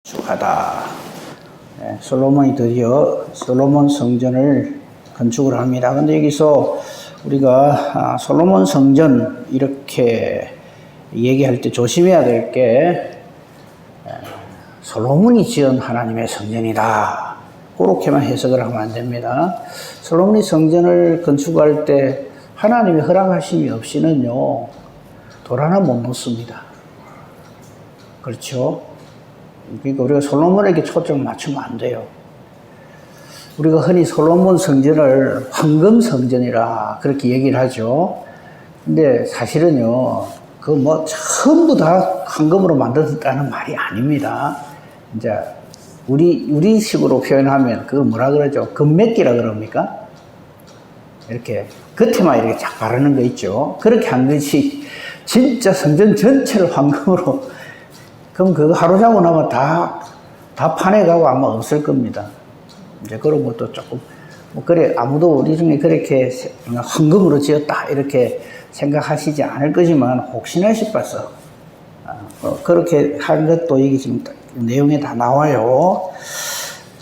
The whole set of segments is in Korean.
축하다. 솔로몬이 드디어 솔로몬 성전을 건축을 합니다. 근데 여기서 우리가 솔로몬 성전 이렇게 얘기할 때 조심해야 될 게 솔로몬이 지은 하나님의 성전이다. 그렇게만 해석을 하면 안 됩니다. 솔로몬이 성전을 건축할 때 하나님의 허락하심이 없이는요, 돌 하나 못 놓습니다. 그렇죠? 그러니까 우리가 솔로몬에게 초점을 맞추면 안 돼요. 우리가 흔히 솔로몬 성전을 황금 성전이라 그렇게 얘기를 하죠. 근데 사실은요, 그 뭐 전부 다 황금으로 만들었다는 말이 아닙니다. 이제 우리식으로 표현하면 그거 뭐라 그러죠? 금맥기라 그럽니까? 이렇게 겉에만 이렇게 쫙 바르는 거 있죠. 그렇게 한 것이 진짜 성전 전체를 황금으로, 그럼 그거 하루 자고 나면 다 파내가고 아마 없을 겁니다. 이제 그런 것도 조금, 그래, 아무도 우리 중에 그렇게 황금으로 지었다, 이렇게 생각하시지 않을 거지만, 혹시나 싶어서, 그렇게 한 것도 이게 지금 내용에 다 나와요.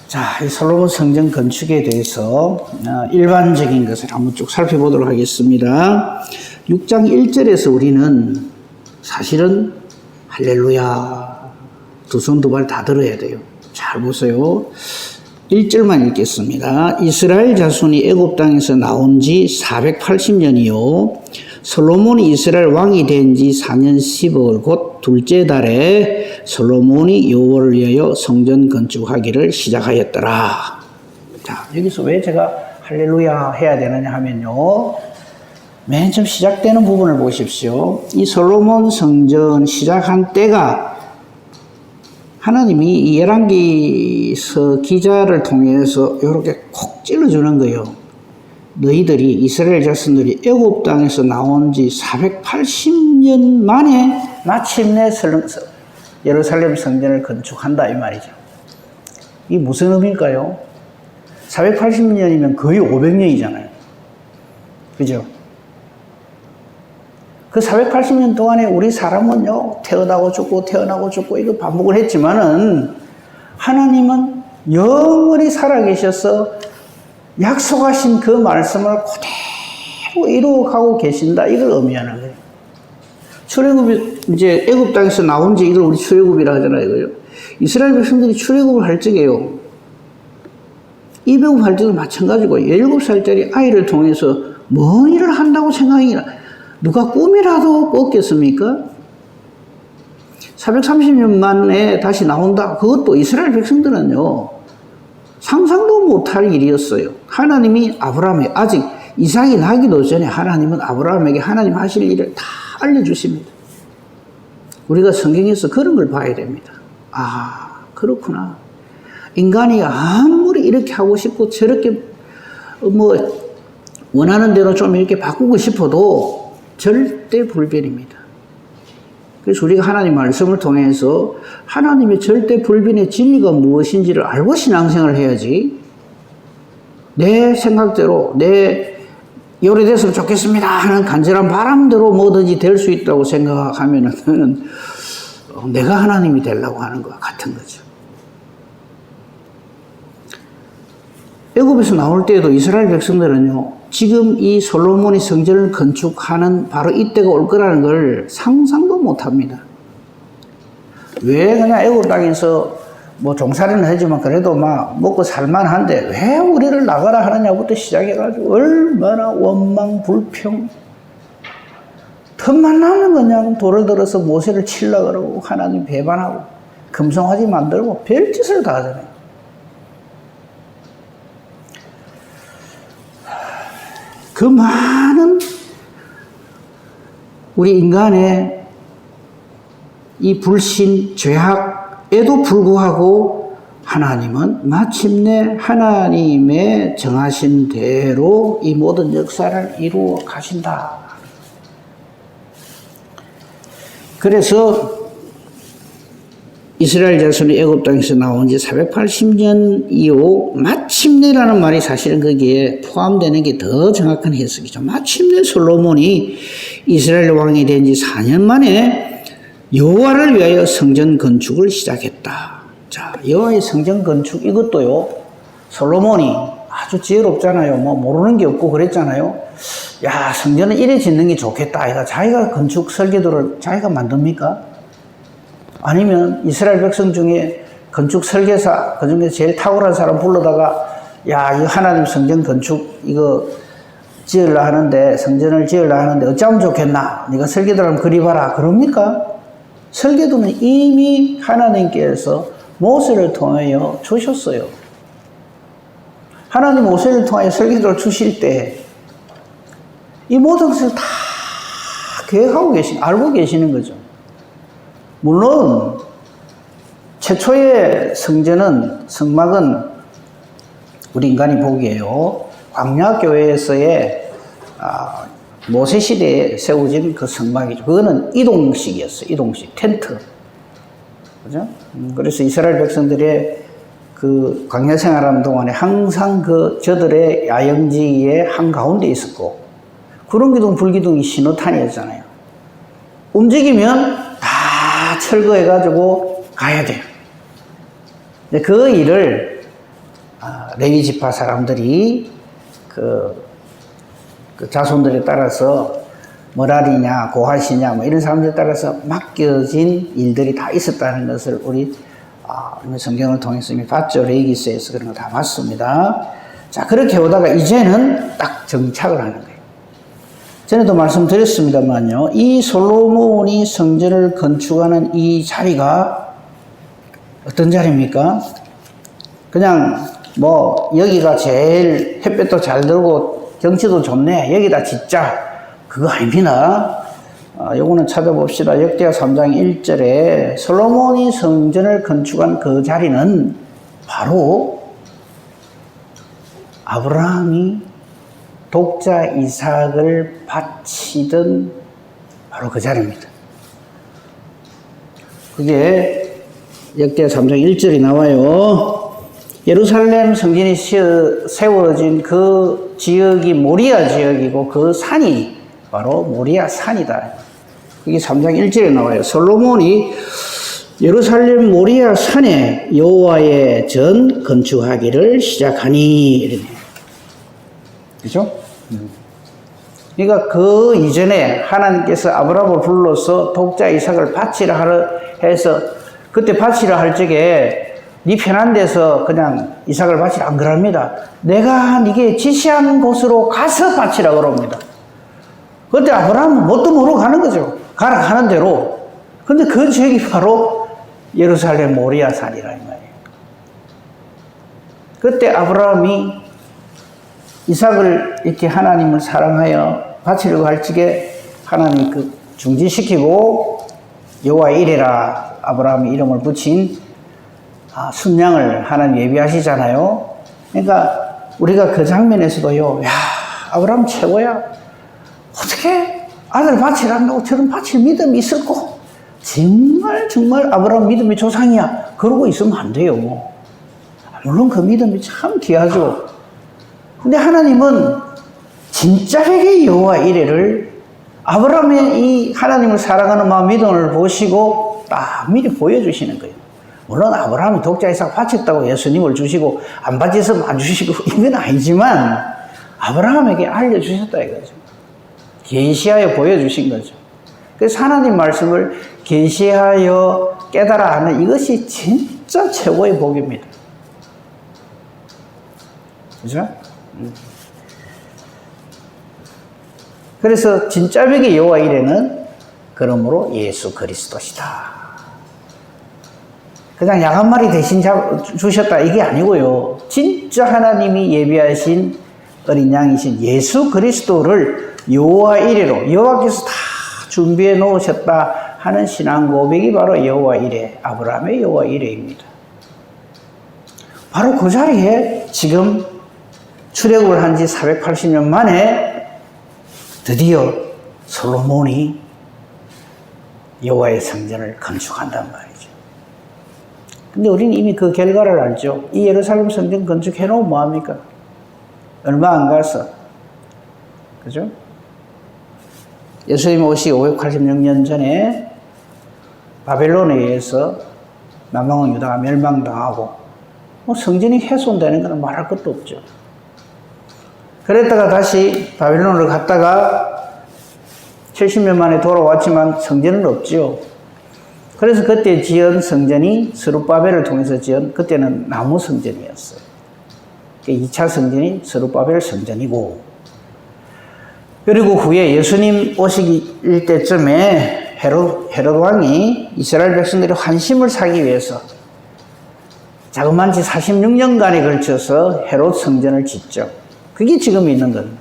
자, 이 솔로몬 성전 건축에 대해서 일반적인 것을 한번 쭉 살펴보도록 하겠습니다. 6장 1절에서 우리는 사실은 할렐루야, 두 손 두 발 다 들어야 돼요. 잘 보세요. 1절만 읽겠습니다. 이스라엘 자손이 애굽 땅에서 나온 지 480년이요 솔로몬이 이스라엘 왕이 된 지 4년 10월 곧 둘째 달에 솔로몬이 여호와를 위하여 성전 건축하기를 시작하였더라. 자, 여기서 왜 제가 할렐루야 해야 되느냐 하면요, 맨 처음 시작되는 부분을 보십시오. 이 솔로몬 성전 시작한 때가 하나님이 이 열왕기서 기자를 통해서 이렇게 콕 찔러주는 거예요. 너희들이, 이스라엘 자손들이 애굽 땅에서 나온 지 480년 만에 마침내 예루살렘 성전을 건축한다, 이 말이죠. 이게 무슨 의미일까요? 480년이면 거의 500년이잖아요. 그죠? 그 480년 동안에 우리 사람은요, 태어나고 죽고 이거 반복을 했지만은, 하나님은 영원히 살아계셔서 약속하신 그 말씀을 그대로 이루어가고 계신다, 이걸 의미하는 거예요. 출애굽이 이제 애굽 땅에서 나온 지 이걸 우리 출애굽이라 하잖아요, 이거요. 이스라엘 백성들이 출애굽을 할 적에요, 이백업 할 때도 마찬가지고 17살짜리 아이를 통해서 뭔 일을 한다고 생각이나 누가 꿈이라도 꿨겠습니까? 430년 만에 다시 나온다. 그것도 이스라엘 백성들은요, 상상도 못할 일이었어요. 하나님이 아브라함에, 아직 이삭이 나기도 전에 하나님은 아브라함에게 하나님 하실 일을 다 알려주십니다. 우리가 성경에서 그런 걸 봐야 됩니다. 아, 그렇구나. 인간이 아무리 이렇게 하고 싶고 저렇게 원하는 대로 좀 이렇게 바꾸고 싶어도 절대 불변입니다. 그래서 우리가 하나님 말씀을 통해서 하나님의 절대 불변의 진리가 무엇인지를 알고 신앙생활을 해야지, 내 생각대로, 내 요래됐으면 좋겠습니다 하는 간절한 바람대로 뭐든지 될 수 있다고 생각하면은 내가 하나님이 되려고 하는 것과 같은 거죠. 애굽에서 나올 때에도 이스라엘 백성들은요, 지금 이 솔로몬이 성전을 건축하는 바로 이때가 올 거라는 걸 상상도 못 합니다. 왜 그냥 애굽 땅에서 종살이는 하지만 그래도 막 먹고 살만한데 왜 우리를 나가라 하느냐부터 시작해가지고 얼마나 원망, 불평, 틈만 나면 그냥 돌을 들어서 모세를 치려고 그러고 하나님 배반하고 금송아지 만들고 별짓을 다 하잖아요. 그 많은 우리 인간의 이 불신, 죄악에도 불구하고 하나님은 마침내 하나님의 정하신 대로 이 모든 역사를 이루어 가신다. 그래서 이스라엘 자손이 애굽 땅에서 나온 지 480년 이후 마침내라는 말이 사실은 거기에 포함되는 게 더 정확한 해석이죠. 마침내 솔로몬이 이스라엘 왕이 된 지 4년 만에 여호와를 위하여 성전 건축을 시작했다. 자, 여호와의 성전 건축 이것도요. 솔로몬이 아주 지혜롭잖아요. 뭐 모르는 게 없고 그랬잖아요. 야, 성전은 이래 짓는 게 좋겠다. 아이가 자기가 건축 설계도를 자기가 만듭니까? 아니면 이스라엘 백성 중에 건축 설계사 그중에 제일 탁월한 사람 불러다가 야, 이 하나님 성전 건축 이거 지으려 하는데 성전을 지으려 하는데 어쩌면 좋겠나? 네가 설계도를 한번 그려봐라. 그럽니까? 설계도는 이미 하나님께서 모세를 통하여 주셨어요. 하나님 모세를 통하여 설계도를 주실 때 이 모든 것을 다 계획하고 알고 계시는 거죠. 물론 최초의 성막은 우리 인간이 보기에요. 광야교회에서의 모세 시대에 세워진 그 성막이죠. 그거는 이동식이었어요. 이동식 텐트. 그죠? 그래서 이스라엘 백성들의 그 광야 생활하는 동안에 항상 그 저들의 야영지의 한가운데 있었고, 구름기둥, 불기둥이 신호탄이었잖아요. 움직이면 다 철거해가지고 가야 돼요. 그 일을 레위 지파 사람들이 그 자손들에 따라서 머라리냐 고핫이냐 뭐 이런 사람들에 따라서 맡겨진 일들이 다 있었다는 것을 우리 성경을 통해서 이미 봤죠. 레위기서에서 그런 거 다 봤습니다. 자, 그렇게 오다가 이제는 딱 정착을 하는 거예요. 전에도 말씀드렸습니다만요. 이 솔로몬이 성전을 건축하는 이 자리가 어떤 자리입니까? 그냥 뭐 여기가 제일 햇볕도 잘 들고 경치도 좋네. 여기다 짓자. 그거 아닙니다. 요거는 찾아봅시다. 역대하 3장 1절에 솔로몬이 성전을 건축한 그 자리는 바로 아브라함이 독자 이삭을 바치던 바로 그 자리입니다. 그게 역대하 3장 1절이 나와요. 예루살렘 성전이 세워진 그 지역이 모리아 지역이고 그 산이 바로 모리아 산이다. 그게 3장 1절에 나와요. 솔로몬이 예루살렘 모리아 산에 여호와의 전 건축하기를 시작하니 이러네요. 그죠? 그러니까 그 이전에 하나님께서 아브라함을 불러서 독자 이삭을 바치라 하려 해서 그때 바치라 할 적에 네 편한 데서 그냥 이삭을 바치라 안 그럽니다. 내가 네게 지시한 곳으로 가서 바치라 그럽니다. 그때 아브라함은 뭣도 모르고 가는 거죠. 가라 가는 대로. 근데 그 지역이 바로 예루살렘 모리아 산이라 이 말이에요. 그때 아브라함이 이삭을 이렇게 하나님을 사랑하여 바치려고 할 적에 하나님 그 중지시키고 여호와 이레라 아브라함이 이름을 붙인 순양을 하나님 예비하시잖아요. 그러니까 우리가 그 장면에서도요, 야, 아브라함 최고야. 어떻게 아들 바치란다고 저런 바칠 믿음이 있을까? 정말 아브라함 믿음의 조상이야. 그러고 있으면 안 돼요. 물론 그 믿음이 참 귀하죠. 근데 하나님은 진짜에게 여호와 이레를 아브라함의 이 하나님을 사랑하는 마음 믿음을 보시고 딱 미리 보여주시는 거예요. 물론 아브라함이 독자 이삭 바쳤다고 예수님을 주시고 안 바쳤으면 안 주시고 이건 아니지만 아브라함에게 알려주셨다 이거죠. 계시하여 보여주신 거죠. 그래서 하나님 말씀을 계시하여 깨달아 하는 이것이 진짜 최고의 복입니다. 그죠? 그래서 진짜 백의 여호와 이레는 그러므로 예수 그리스도시다. 그냥 양 한 마리 대신 주셨다 이게 아니고요. 진짜 하나님이 예비하신 어린 양이신 예수 그리스도를 여호와 이레로 여호와께서 다 준비해 놓으셨다 하는 신앙 고백이 바로 여호와 이레, 아브라함의 여호와 이레입니다. 바로 그 자리에 지금 출애굽을 한 지 480년 만에 드디어 솔로몬이 여호와의 성전을 건축한단 말이죠. 근데 우리는 이미 그 결과를 알죠. 이 예루살렘 성전 건축해놓으면 뭐합니까? 얼마 안 가서. 그죠? 예수님 오시기 586년 전에 바벨론에 의해서 남왕 유다가 멸망당하고 성전이 훼손되는 건 말할 것도 없죠. 그랬다가 다시 바빌론으로 갔다가 70년 만에 돌아왔지만 성전은 없지요. 그래서 그때 지은 성전이 스룹바벨을 통해서 지은 그때는 나무 성전이었어요. 2차 성전이 스룹바벨 성전이고, 그리고 후에 예수님 오시기 때쯤에 헤롯 왕이 이스라엘 백성들의 환심을 사기 위해서 자그만치 46년간에 걸쳐서 헤롯 성전을 짓죠. 그게 지금 있는 겁니다.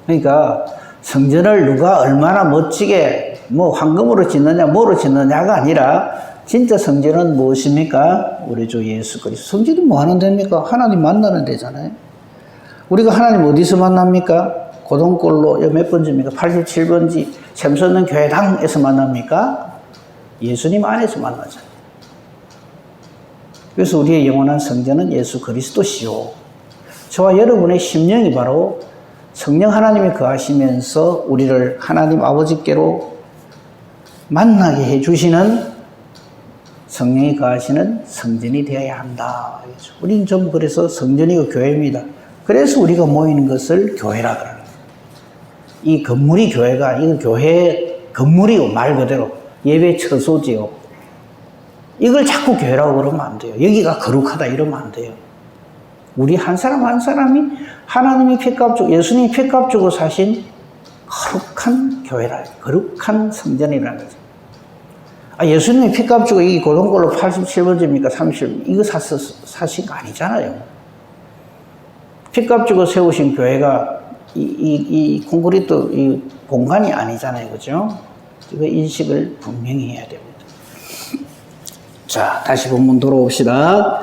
그러니까 성전을 누가 얼마나 멋지게 황금으로 짓느냐 뭐로 짓느냐가 아니라 진짜 성전은 무엇입니까? 우리 주 예수 그리스도. 성전이 뭐 하는 데입니까? 하나님 만나는 데잖아요. 우리가 하나님 어디서 만납니까? 고동골로 몇 번째입니까? 87번지 샘솟는 교회당에서 만납니까? 예수님 안에서 만나잖아요. 그래서 우리의 영원한 성전은 예수 그리스도시요. 저와 여러분의 심령이 바로 성령 하나님이 거하시면서 우리를 하나님 아버지께로 만나게 해주시는 성령이 거하시는 성전이 되어야 한다. 우리는 전부 그래서 성전이고 교회입니다. 그래서 우리가 모이는 것을 교회라 그러는 거예요. 이 건물이 교회가, 이거 교회 건물이고 말 그대로 예배 처소지요. 이걸 자꾸 교회라고 그러면 안 돼요. 여기가 거룩하다 이러면 안 돼요. 우리 한 사람 한 사람이 하나님이 피값 주고 예수님이 피값 주고 사신 거룩한 교회라, 거룩한 성전이라는 거죠. 예수님이 피값 주고 이 고동골로 87번째입니까? 30, 이거 사신 거 아니잖아요. 피값 주고 세우신 교회가 이 콘크리트 이 공간이 아니잖아요. 그죠? 이거 인식을 분명히 해야 됩니다. 자, 다시 본문 돌아옵시다.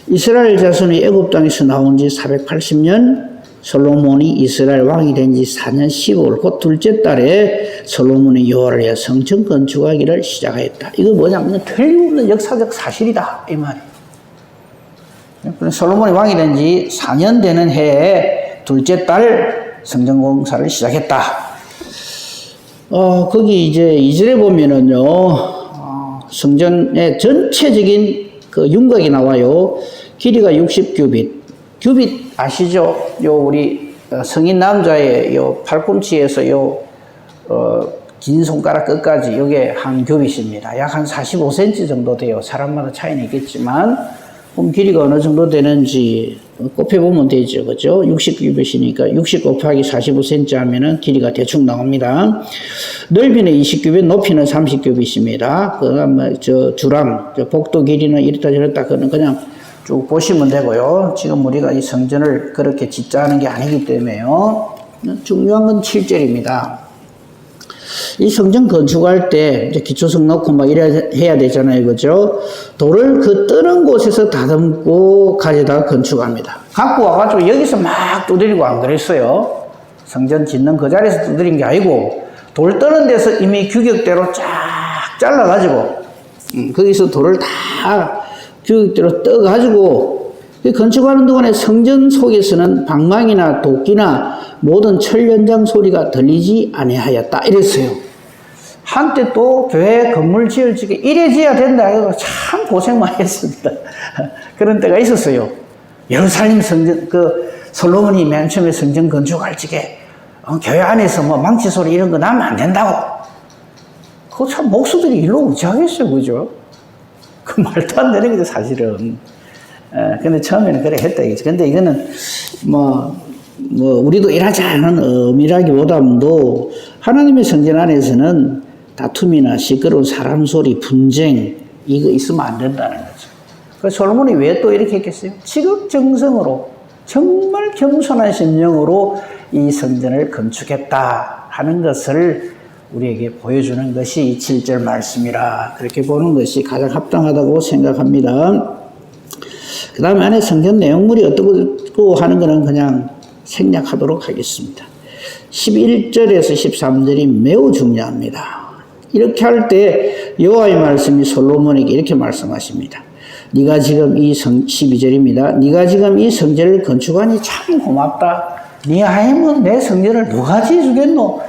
이스라엘 자손이 애굽 땅에서 나온 지 480년, 솔로몬이 이스라엘 왕이 된 지 4년 15월 곧 둘째 달에 솔로몬이 여호와를 위하여 성전 건축하기를 시작하였다. 이거 뭐냐면 틀림없는 역사적 사실이다 이 말이에요. 솔로몬이 왕이 된 지 4년 되는 해에 둘째 달 성전 공사를 시작했다. 거기 이제 2절에 보면은요, 성전의 전체적인 그 윤곽이 나와요. 길이가 60규빗. 규빗 아시죠? 요 우리 성인 남자의 요 팔꿈치에서 요 긴 손가락 끝까지 요게 한 규빗입니다. 약 한 45cm 정도 돼요. 사람마다 차이는 있겠지만 그럼 길이가 어느 정도 되는지 곱해보면 되죠. 그죠? 60규빗이니까 60 곱하기 45cm 하면은 길이가 대충 나옵니다. 넓이는 20규빗, 높이는 30규빗입니다. 그 다음에 주랑, 복도 길이는 이렇다 저렇다, 그거는 그냥 쭉 보시면 되고요. 지금 우리가 이 성전을 그렇게 짓자는 게 아니기 때문에요. 중요한 건 7절입니다. 이 성전 건축할 때 이제 기초석 넣고 막 이래야 해야 되잖아요. 그죠? 돌을 그 뜨는 곳에서 다듬고 가져다가 건축합니다. 갖고 와가지고 여기서 막 두드리고 안 그랬어요. 성전 짓는 그 자리에서 두드린 게 아니고 돌 뜨는 데서 이미 규격대로 쫙 잘라가지고 거기서 돌을 다 규격대로 떠가지고 건축하는 동안에 성전 속에서는 방망이나 도끼나 모든 철 연장 소리가 들리지 아니하였다 이랬어요. 한때 또 교회 건물 지을 적에 이래 지어야 된다 해서 참 고생 많이 했습니다. 그런 때가 있었어요. 예루살렘 성전, 솔로몬이 맨 처음에 성전 건축할 적에 교회 안에서 뭐 망치 소리 이런 거 나면 안 된다고. 그거 참 목수들이 일로 우지하겠어요. 그죠? 그 말도 안 되는 거죠, 사실은. 근데 처음에는 그래 했다. 근데 이거는 우리도 일하지 않은 의미라기보다도 하나님의 성전 안에서는 다툼이나 시끄러운 사람 소리, 분쟁, 이거 있으면 안 된다는 거죠. 그래서 솔로몬이 왜 또 이렇게 했겠어요? 지극정성으로, 정말 겸손한 심령으로 이 성전을 건축했다 하는 것을 우리에게 보여주는 것이 이 7절 말씀이라 그렇게 보는 것이 가장 합당하다고 생각합니다. 그 다음에 안에 성전 내용물이 어떻고 하는 것은 그냥 생략하도록 하겠습니다. 11절에서 13절이 매우 중요합니다. 이렇게 할 때 여호와의 말씀이 솔로몬에게 이렇게 말씀하십니다. 네가 지금 12절입니다. 네가 지금 이 성전을 건축하니 참 고맙다. 네 아니면 내 성전을 누가 지어주겠노?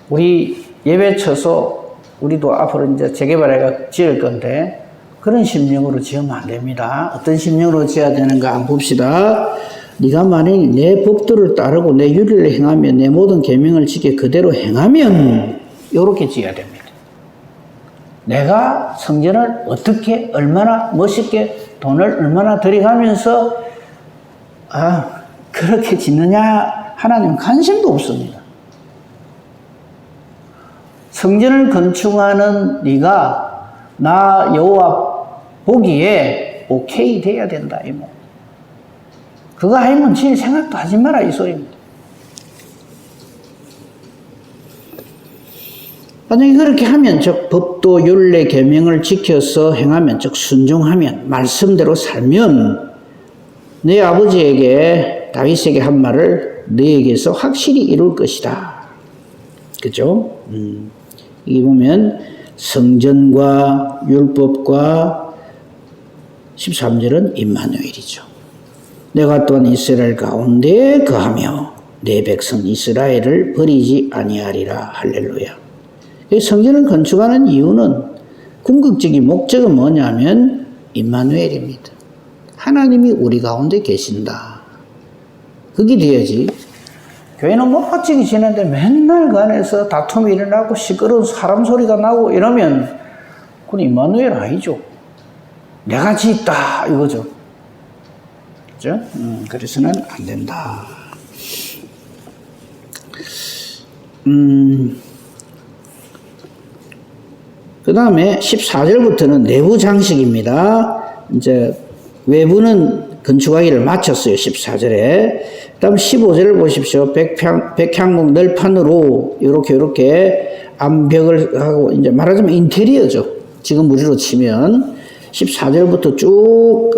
우리 예배 처소 우리도 앞으로 이제 재개발해가 지을 건데 그런 심령으로 지으면 안 됩니다. 어떤 심령으로 지어야 되는가 한번 봅시다. 네가 만일 내 법도를 따르고 내 윤리를 행하며 내 모든 계명을 지켜 그대로 행하면 이렇게 지어야 됩니다. 내가 성전을 어떻게 얼마나 멋있게 돈을 얼마나 들여가면서 그렇게 짓느냐 하나님 관심도 없습니다. 성전을 건축하는 네가 나 여호와 보기에 오케이 돼야 된다 이 말. 그거 아니면 지을 생각도 하지 마라 이 소리입니다. 만약에 그렇게 하면 즉 법도 율례 계명을 지켜서 행하면 즉 순종하면 말씀대로 살면 내 아버지에게 다윗에게 한 말을 너에게서 확실히 이룰 것이다. 그죠? 여기 보면 성전과 율법과 13절은 임마누엘이죠. 내가 또한 이스라엘 가운데 거하며 내 백성 이스라엘을 버리지 아니하리라. 할렐루야. 성전을 건축하는 이유는 궁극적인 목적은 뭐냐면 임마누엘입니다. 하나님이 우리 가운데 계신다. 그게 돼야지. 교회는 뭐 멋지게 지내는데 맨날 그 안에서 다툼이 일어나고 시끄러운 사람 소리가 나고 이러면 그건 임마누엘 아니죠. 내가 짓다 이거죠. 그죠? 그래서는 안 된다. 그 다음에 14절부터는 내부 장식입니다. 이제 외부는 건축하기를 마쳤어요. 14절에. 그 다음 15절을 보십시오. 백향목 널판으로 이렇게 암벽을 하고 이제 말하자면 인테리어죠. 지금 우리로 치면 14절부터 쭉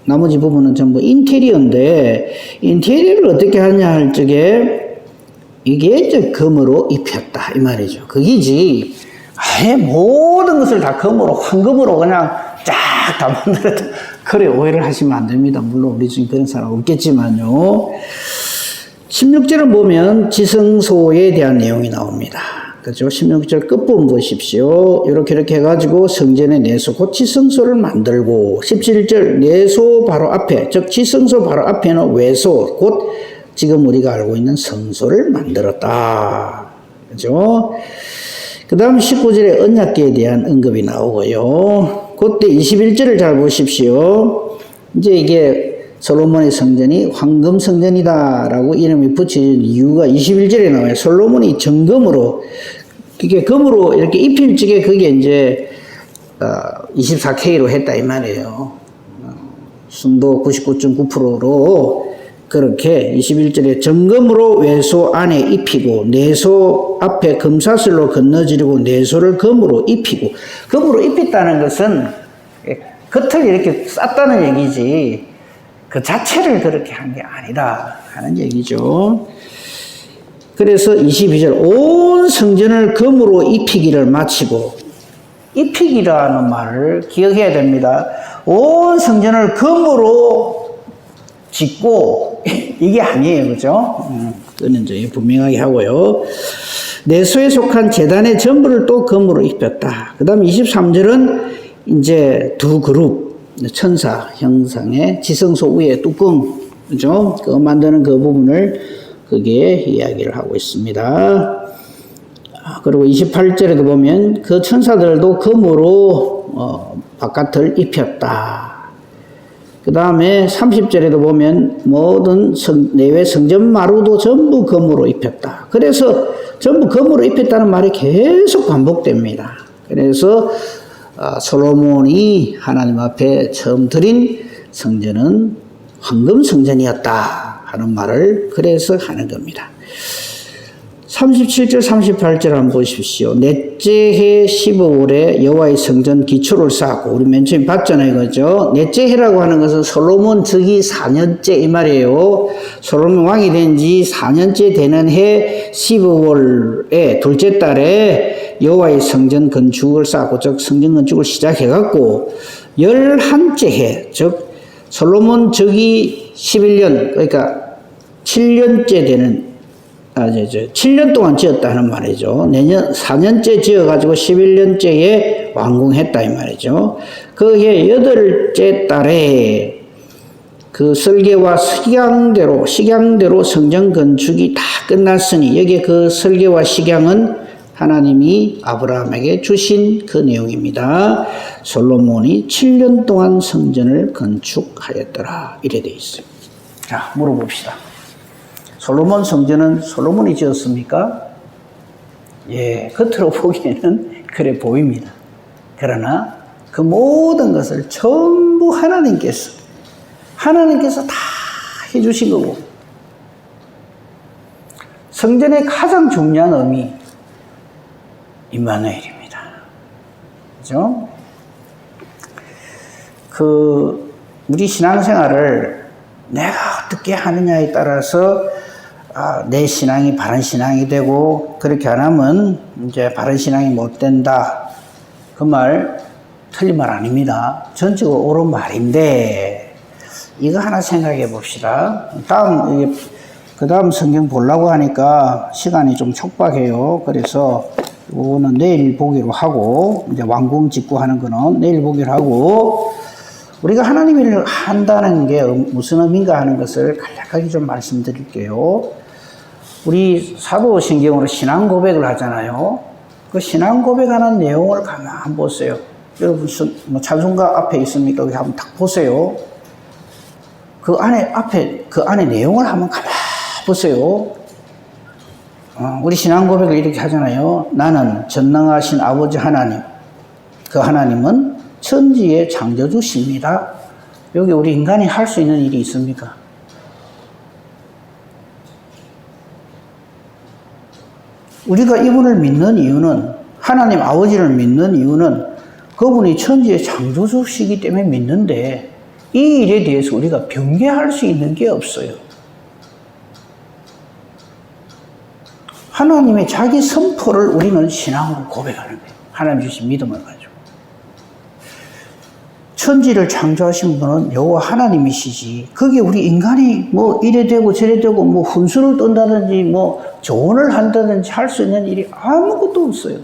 나머지 부분은 전부 인테리어인데 인테리어를 어떻게 하냐 할 적에 이게 이제 금으로 입혔다 이 말이죠. 그게지 아예 모든 것을 다 금으로 황금으로 그냥 쫙 다 만들었다. 그래 오해를 하시면 안 됩니다. 물론 우리 중에 그런 사람 없겠지만요. 16절을 보면 지성소에 대한 내용이 나옵니다. 그죠? 16절 끝부분 보십시오. 이렇게 해가지고 성전의 내소 곧 지성소를 만들고 17절 내소 바로 앞에 즉 지성소 바로 앞에는 외소 곧 지금 우리가 알고 있는 성소를 만들었다. 그죠? 그 다음 19절에 언약궤에 대한 언급이 나오고요. 그때 21절을 잘 보십시오. 이제 이게 솔로몬의 성전이 황금 성전이다라고 이름이 붙여진 이유가 21절에 나와요. 솔로몬이 정금으로, 그게 금으로 이렇게 입힐 적에 그게 이제 24K로 했다 이 말이에요. 순도 99.9%로 그렇게 21절에 정금으로 외소 안에 입히고 내소 앞에 금사슬로 건너지르고 내소를 금으로 입히고 금으로 입혔다는 것은 겉을 이렇게 쌌다는 얘기지 그 자체를 그렇게 한 게 아니라 하는 얘기죠. 그래서 22절 온 성전을 금으로 입히기를 마치고 입히기라는 말을 기억해야 됩니다. 온 성전을 금으로 짓고 이게 아니에요. 그죠? 그거는 이제 분명하게 하고요. 내소에 속한 제단의 전부를 또 금으로 입혔다. 그 다음 23절은 이제 두 그룹 천사 형상의 지성소 위에 뚜껑 그죠? 그거 만드는 그 부분을 그게 이야기를 하고 있습니다. 그리고 28절에도 보면 그 천사들도 금으로 바깥을 입혔다. 그 다음에 30절에도 보면 모든 내외 성전 마루도 전부 금으로 입혔다. 그래서 전부 금으로 입혔다는 말이 계속 반복됩니다. 그래서 솔로몬이 하나님 앞에 처음 드린 성전은 황금 성전이었다 하는 말을 그래서 하는 겁니다. 37절 38절 한번 보십시오. 넷째 해 15월에 여호와의 성전 기초를 쌓고 우리 맨 처음에 봤잖아요. 그죠? 넷째 해라고 하는 것은 솔로몬 즉위 4년째 이 말이에요. 솔로몬 왕이 된 지 4년째 되는 해 15월에 둘째 달에 여호와의 성전 건축을 쌓고 즉 성전 건축을 시작해갖고 11째 해 즉 솔로몬 즉위 11년 그러니까 7년째 되는 이제 7년 동안 지었다는 말이죠. 내년 4년째 지어가지고 11년째에 완공했다 이 말이죠. 그해 8째 달에 그 설계와 식양대로 성전 건축이 다 끝났으니 여기에 그 설계와 식양은 하나님이 아브라함에게 주신 그 내용입니다. 솔로몬이 7년 동안 성전을 건축하였더라 이래 되어 있습니다. 자, 물어봅시다. 솔로몬 성전은 솔로몬이 지었습니까? 예, 겉으로 보기에는 그래 보입니다. 그러나 그 모든 것을 전부 하나님께서 다 해주신 거고, 성전의 가장 중요한 의미 임마누엘입니다. 그죠? 우리 신앙생활을 내가 어떻게 하느냐에 따라서 내 신앙이 바른 신앙이 되고, 그렇게 안 하면 이제 바른 신앙이 못 된다. 그 말 틀린 말 아닙니다. 전적으로 옳은 말인데, 이거 하나 생각해 봅시다. 그 다음 성경 보려고 하니까 시간이 좀 촉박해요. 그래서 이거는 내일 보기로 하고, 이제 완공 짓고 하는 거는 내일 보기로 하고, 우리가 하나님의 일을 한다는 게 무슨 의미인가 하는 것을 간략하게 좀 말씀드릴게요. 우리 사도신경으로 신앙 고백을 하잖아요. 그 신앙 고백하는 내용을 가만 보세요. 여러분 찬송가 앞에 있습니까? 여기 한번 딱 보세요. 그 안에 내용을 한번 가만 보세요. 우리 신앙 고백을 이렇게 하잖아요. 나는 전능하신 아버지 하나님, 그 하나님은 천지의 창조주십니다. 여기 우리 인간이 할 수 있는 일이 있습니까? 우리가 이분을 믿는 이유는, 하나님 아버지를 믿는 이유는 그분이 천지의 창조주시기 때문에 믿는데, 이 일에 대해서 우리가 변개할 수 있는 게 없어요. 하나님의 자기 선포를 우리는 신앙으로 고백하는 거예요. 하나님 주신 믿음을 가지고. 천지를 창조하신 분은 여호와 하나님이시지, 그게 우리 인간이 뭐 이래 되고 저래 되고 뭐 훈수를 떤다든지 뭐 조언을 한다든지 할 수 있는 일이 아무것도 없어요.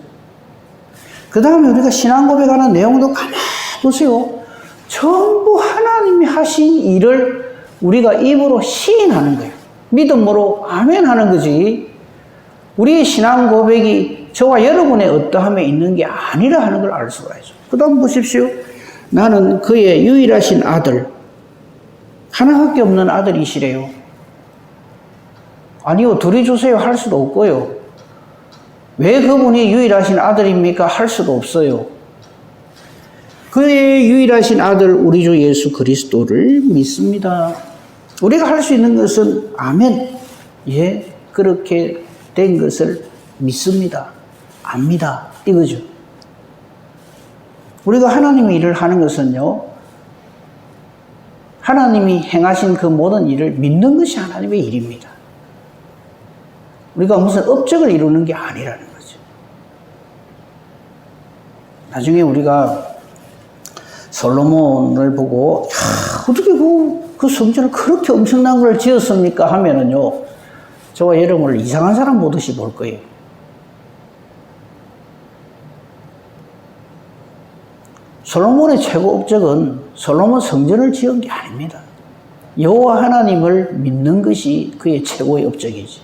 그 다음에 우리가 신앙 고백하는 내용도 가만히 보세요. 전부 하나님이 하신 일을 우리가 입으로 시인하는 거예요. 믿음으로 아멘 하는 거지, 우리의 신앙 고백이 저와 여러분의 어떠함에 있는 게 아니라 하는 걸 알 수가 있어요. 그 다음 보십시오. 나는 그의 유일하신 아들, 하나밖에 없는 아들이시래요. 아니요, 둘이 주세요 할 수도 없고요. 왜 그분이 유일하신 아들입니까? 할 수도 없어요. 그의 유일하신 아들 우리 주 예수 그리스도를 믿습니다. 우리가 할 수 있는 것은 아멘, 예, 그렇게 된 것을 믿습니다, 압니다, 이거죠. 우리가 하나님의 일을 하는 것은요, 하나님이 행하신 그 모든 일을 믿는 것이 하나님의 일입니다. 우리가 무슨 업적을 이루는 게 아니라는 거죠. 나중에 우리가 솔로몬을 보고, 어떻게 그 성전을 그렇게 엄청난 걸 지었습니까? 하면은요, 저와 여러분을 이상한 사람 보듯이 볼 거예요. 솔로몬의 최고 업적은 솔로몬 성전을 지은 게 아닙니다. 여호와 하나님을 믿는 것이 그의 최고의 업적이지.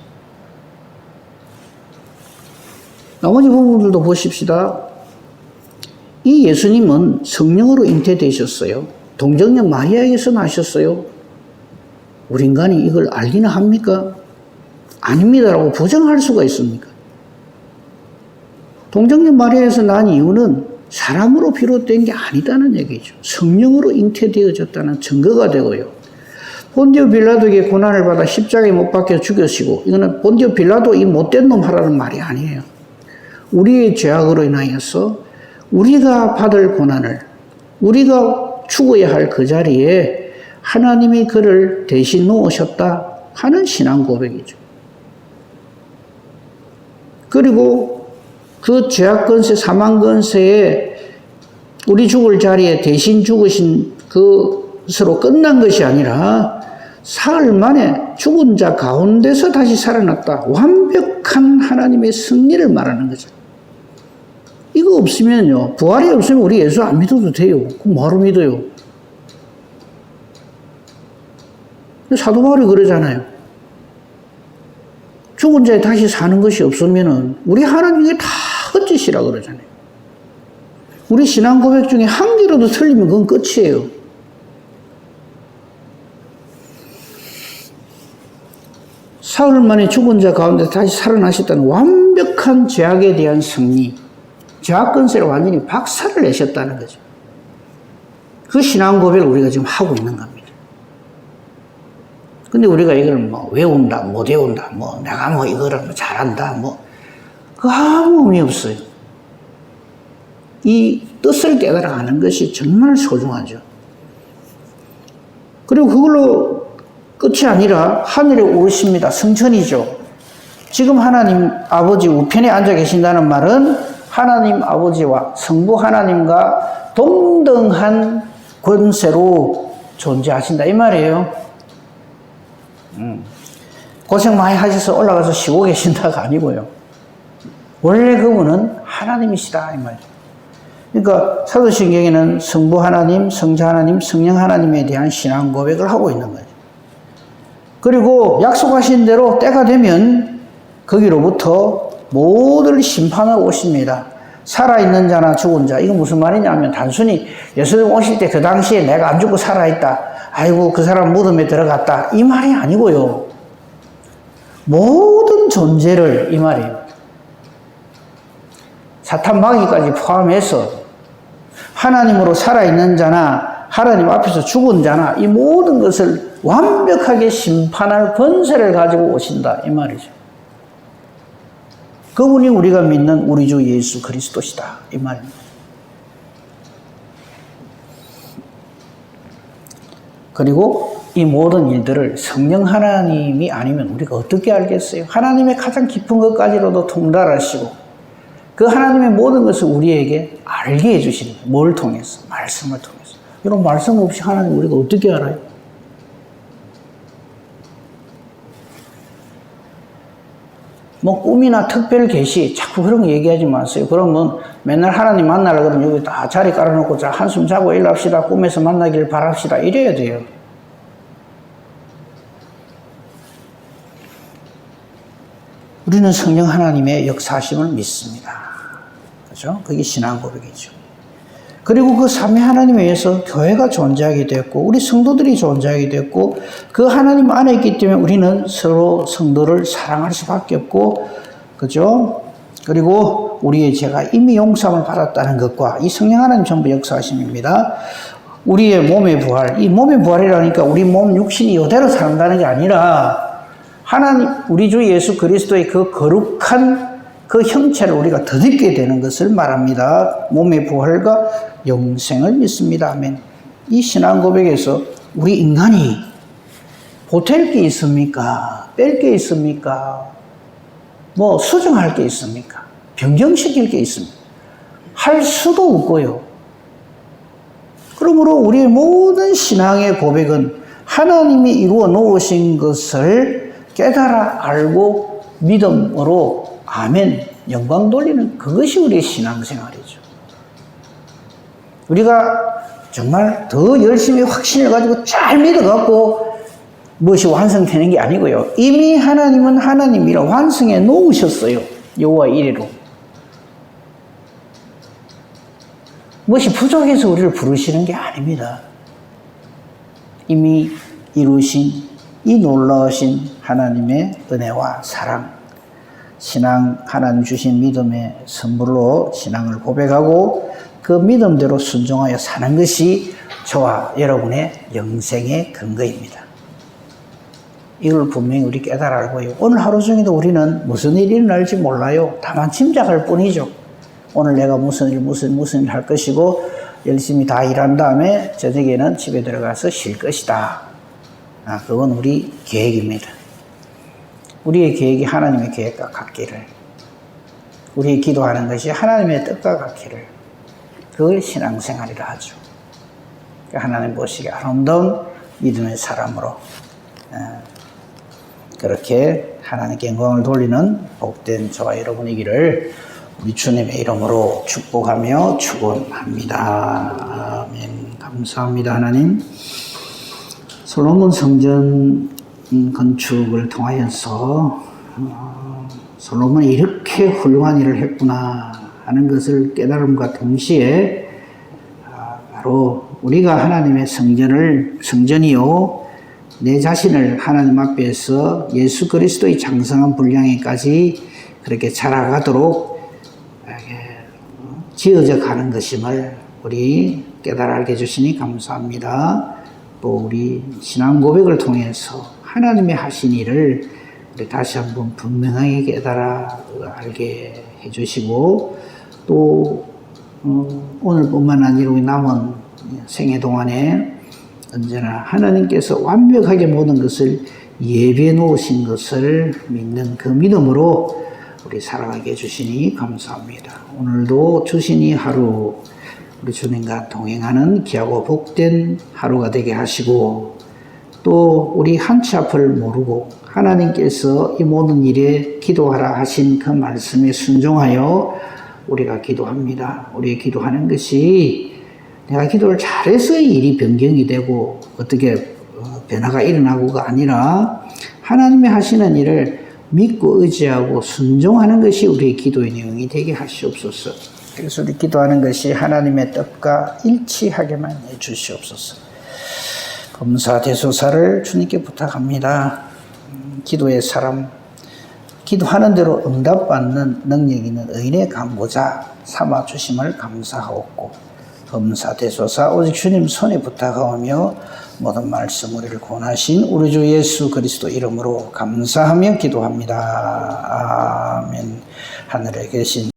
나머지 부분들도 보십시다. 이 예수님은 성령으로 잉태되셨어요. 동정녀 마리아에게서 나셨어요. 우리 인간이 이걸 알기는 합니까? 아닙니다라고 부정할 수가 있습니까? 동정녀 마리아에서 난 이유는 사람으로 비롯된 게 아니다는 얘기죠. 성령으로 잉태되어졌다는 증거가 되고요. 본디오 빌라도에게 고난을 받아 십자가에 못 박혀 죽여시고, 이거는 본디오 빌라도 이 못된 놈 하라는 말이 아니에요. 우리의 죄악으로 인하여서 우리가 받을 고난을, 우리가 죽어야 할 그 자리에 하나님이 그를 대신 놓으셨다 하는 신앙 고백이죠. 그리고 그 죄악 권세, 사망 권세에 우리 죽을 자리에 대신 죽으신 그것으로 끝난 것이 아니라 사흘 만에 죽은 자 가운데서 다시 살아났다. 완벽한 하나님의 승리를 말하는 거죠. 이거 없으면요, 부활이 없으면 우리 예수 안 믿어도 돼요. 그럼 뭐하러 믿어요? 사도 바울이 그러잖아요. 죽은 자에 다시 사는 것이 없으면은 우리 하나님이 다 헛짓이라 그러잖아요. 우리 신앙 고백 중에 한 개라도 틀리면 그건 끝이에요. 사흘 만에 죽은 자 가운데 다시 살아나셨다는 완벽한 죄악에 대한 승리, 죄악 권세를 완전히 박살을 내셨다는 거죠. 그 신앙 고백을 우리가 지금 하고 있는 겁니다. 근데 우리가 이걸 뭐 외운다, 못 외운다, 뭐 내가 뭐 이거를 뭐 잘한다, 뭐 그 아무 의미 없어요. 이 뜻을 깨달아가는 것이 정말 소중하죠. 그리고 그걸로 끝이 아니라 하늘에 오르십니다. 승천이죠. 지금 하나님 아버지 우편에 앉아 계신다는 말은 하나님 아버지와 성부 하나님과 동등한 권세로 존재하신다 이 말이에요. 고생 많이 하셔서 올라가서 쉬고 계신다가 아니고요. 원래 그분은 하나님이시다 이 말이에요. 그러니까 사도신경에는 성부 하나님, 성자 하나님, 성령 하나님에 대한 신앙 고백을 하고 있는 거죠. 그리고 약속하신 대로 때가 되면 거기로부터 모든 심판하고 오십니다. 살아있는 자나 죽은 자. 이건 무슨 말이냐면 단순히 예수님 오실 때 그 당시에 내가 안 죽고 살아있다. 아이고 그 사람 무덤에 들어갔다. 이 말이 아니고요. 모든 존재를 이 말이에요. 사탄 마귀까지 포함해서 하나님으로 살아있는 자나 하나님 앞에서 죽은 자나 이 모든 것을 완벽하게 심판할 권세를 가지고 오신다 이 말이죠. 그분이 우리가 믿는 우리 주 예수 그리스도시다 이 말입니다. 그리고 이 모든 일들을 성령 하나님이 아니면 우리가 어떻게 알겠어요? 하나님의 가장 깊은 것까지로도 통달하시고 그 하나님의 모든 것을 우리에게 알게 해주시는 거예요. 뭘 통해서? 말씀을 통해서. 이런 말씀 없이 하나님 우리가 어떻게 알아요? 뭐 꿈이나 특별 계시 자꾸 그런 거 얘기하지 마세요. 그러면 맨날 하나님 만나려고 그러면 여기 다 자리 깔아놓고 자 한숨 자고 일합시다. 꿈에서 만나기를 바랍시다. 이래야 돼요. 우리는 성령 하나님의 역사하심을 믿습니다. 그죠? 그게 신앙 고백이죠. 그리고 그 삼위 하나님에 의해서 교회가 존재하게 됐고 우리 성도들이 존재하게 됐고 그 하나님 안에 있기 때문에 우리는 서로 성도를 사랑할 수밖에 없고 그죠? 그리고 우리의 죄가 이미 용서함을 받았다는 것과 이 성령 하나님 전부 역사하심입니다. 우리의 몸의 부활, 이 몸의 부활이라니까 우리 몸 육신이 이대로 산다는 게 아니라 하나님, 우리 주 예수 그리스도의 그 거룩한 그 형체를 우리가 덧입게 되는 것을 말합니다. 몸의 부활과 영생을 믿습니다. 아멘. 이 신앙 고백에서 우리 인간이 보탤 게 있습니까? 뺄 게 있습니까? 뭐 수정할 게 있습니까? 변경시킬 게 있습니까? 할 수도 없고요. 그러므로 우리의 모든 신앙의 고백은 하나님이 이루어 놓으신 것을 깨달아 알고 믿음으로 아멘 영광 돌리는 그것이 우리의 신앙생활이죠. 우리가 정말 더 열심히 확신을 가지고 잘 믿어갖고 무엇이 완성되는 게 아니고요. 이미 하나님은 하나님이라 완성해 놓으셨어요. 여호와 이레로. 무엇이 부족해서 우리를 부르시는 게 아닙니다. 이미 이루신 이 놀라우신 하나님의 은혜와 사랑, 신앙, 하나님 주신 믿음의 선물로 신앙을 고백하고 그 믿음대로 순종하여 사는 것이 저와 여러분의 영생의 근거입니다. 이걸 분명히 우리 깨달아 알고요. 오늘 하루 중에도 우리는 무슨 일이 일어날지 몰라요. 다만 짐작할 뿐이죠. 오늘 내가 무슨 일 할 것이고 열심히 다 일한 다음에 저녁에는 집에 들어가서 쉴 것이다. 그건 우리 계획입니다. 우리의 계획이 하나님의 계획과 같기를, 우리의 기도하는 것이 하나님의 뜻과 같기를, 그걸 신앙생활이라 하죠. 하나님 보시기에 아름다운 믿음의 사람으로 그렇게 하나님께 영광을 돌리는 복된 저와 여러분이기를 우리 주님의 이름으로 축복하며 축원합니다. 아멘. 감사합니다. 하나님. 솔로몬 성전 건축을 통하여서 솔로몬이 이렇게 훌륭한 일을 했구나 하는 것을 깨달음과 동시에 바로 우리가 하나님의 성전이요 내 자신을 하나님 앞에서 예수 그리스도의 장성한 분량에까지 그렇게 자라가도록 지어져 가는 것임을 우리 깨달게 해주시니 감사합니다. 또 우리 신앙 고백을 통해서 하나님의 하신 일을 우리 다시 한번 분명하게 깨달아 알게 해주시고 또 오늘뿐만 아니라 우리 남은 생애 동안에 언제나 하나님께서 완벽하게 모든 것을 예비해 놓으신 것을 믿는 그 믿음으로 우리 살아가게 해주시니 감사합니다. 오늘도 주신 이 하루 우리 주님과 동행하는 귀하고 복된 하루가 되게 하시고 또 우리 한치 앞을 모르고 하나님께서 이 모든 일에 기도하라 하신 그 말씀에 순종하여 우리가 기도합니다. 우리의 기도하는 것이 내가 기도를 잘해서 이 일이 변경이 되고 어떻게 변화가 일어나고가 아니라 하나님이 하시는 일을 믿고 의지하고 순종하는 것이 우리의 기도의 내용이 되게 하시옵소서. 그래서 우리 기도하는 것이 하나님의 뜻과 일치하게만 해주시옵소서. 검사대소사를 주님께 부탁합니다. 기도의 사람, 기도하는 대로 응답받는 능력 있는 의인의 간구자 삼아주심을 감사하옵고 검사대소사 오직 주님 손에 부탁하오며 모든 말씀 우리를 권하신 우리 주 예수 그리스도 이름으로 감사하며 기도합니다. 아멘. 하늘에 계신